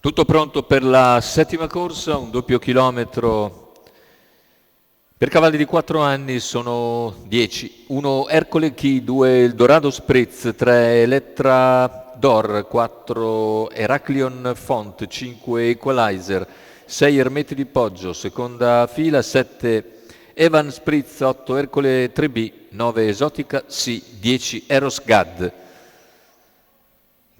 Tutto pronto per la settima corsa, un doppio chilometro per cavalli di 4 anni, sono 10. 1 Ercole Key, 2 Eldorado Spritz, 3 Elettra Dor, 4 Heraclion Font, 5 Equalizer, 6 Ermete di Poggio, seconda fila, 7 Evan Spritz, 8 Ercole 3B, 9 Esotica C, 10 Eros Gad.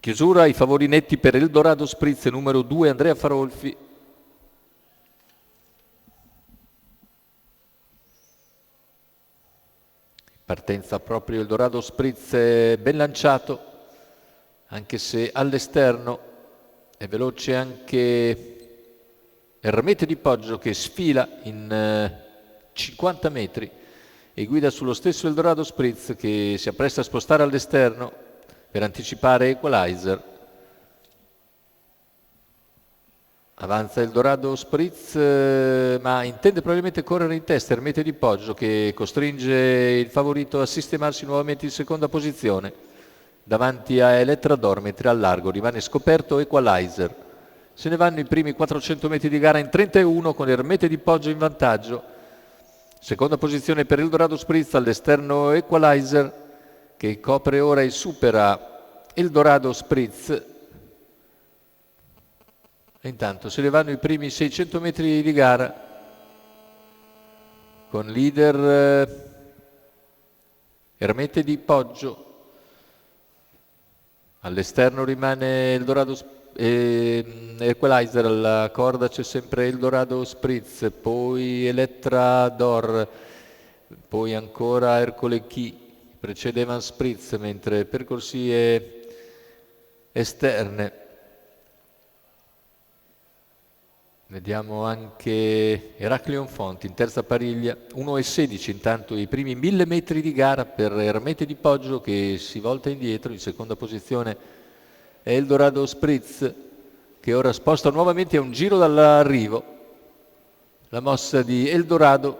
Chiusura, i favori netti per Eldorado Spritz, numero 2 Andrea Farolfi. Partenza proprio Eldorado Spritz, ben lanciato, anche se all'esterno è veloce anche Ermete di Poggio che sfila in 50 metri e guida sullo stesso Eldorado Spritz che si appresta a spostare all'esterno per anticipare Equalizer. Avanza Eldorado Spritz, ma intende probabilmente correre in testa Ermete di Poggio che costringe il favorito a sistemarsi nuovamente in seconda posizione davanti a Elettra Dor, mentre al largo rimane scoperto Equalizer. Se ne vanno i primi 400 metri di gara in 31 con Ermete di Poggio in vantaggio. Seconda posizione per Eldorado Spritz, all'esterno Equalizer che copre ora e supera Eldorado Spritz. E intanto se ne vanno i primi 600 metri di gara con leader Ermete di Poggio. All'esterno rimane Eldorado Equalizer, alla corda c'è sempre Eldorado Spritz, poi Elettra Dor, poi ancora Ercole Key, precede Evan Spritz, mentre percorsie esterne. Vediamo anche Heraclion Font in terza pariglia, 1,16 intanto i primi 1000 metri di gara per Ermete di Poggio che si volta indietro. In seconda posizione è Eldorado Spritz che ora sposta nuovamente a un giro dall'arrivo la mossa di Eldorado,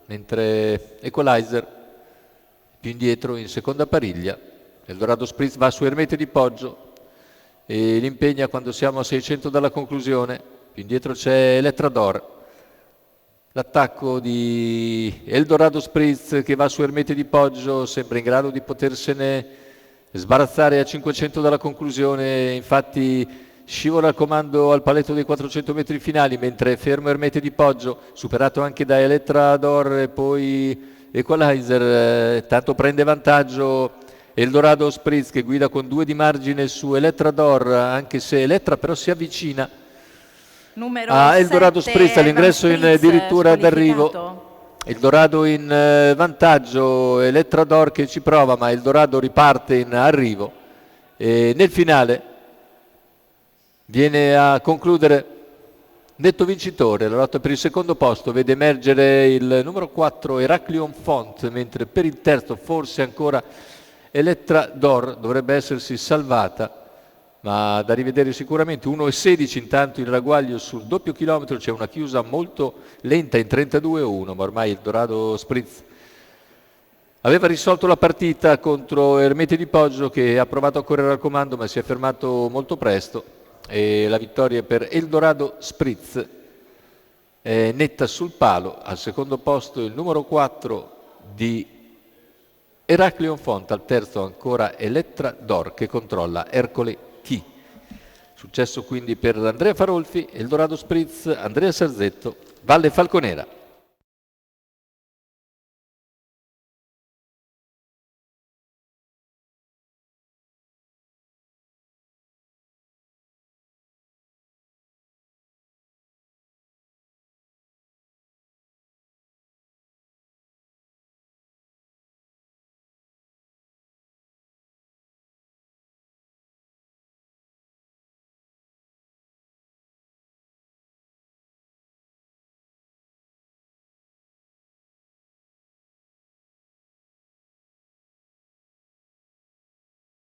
mentre Equalizer più indietro in seconda pariglia. Eldorado Spritz va su Ermete di Poggio e l'impegna quando siamo a 600 dalla conclusione. Più indietro c'è Elettra Dor. L'attacco di Eldorado Spritz che va su Ermete di Poggio sembra in grado di potersene sbarazzare a 500 dalla conclusione, infatti scivola al comando al paletto dei 400 metri finali, mentre è fermo Ermete di Poggio, superato anche da Elettra Dor e poi Equalizer. Tanto prende vantaggio Eldorado Spritz che guida con 2 di margine su Elettra Dor, anche se Elettra però si avvicina a Eldorado Spritz all'ingresso addirittura d'arrivo. Eldorado in vantaggio, Elettra Dor che ci prova, ma Eldorado riparte in arrivo e nel finale viene a concludere netto vincitore. La lotta per il secondo posto vede emergere il numero 4 Heraclion Font, mentre per il terzo forse ancora Elettra Dor dovrebbe essersi salvata, ma da rivedere sicuramente. 1,16 intanto il ragguaglio sul doppio chilometro, c'è una chiusa molto lenta in 32,1, ma ormai Eldorado Spritz aveva risolto la partita contro Ermete di Poggio che ha provato a correre al comando ma si è fermato molto presto e la vittoria per Eldorado Spritz è netta sul palo. Al secondo posto il numero 4 di Heraclion Font, al terzo ancora Elettra Dor che controlla Ercole Key. Successo quindi per Andrea Farolfi, Eldorado Spritz, Andrea Sarzetto, Valle Falconera.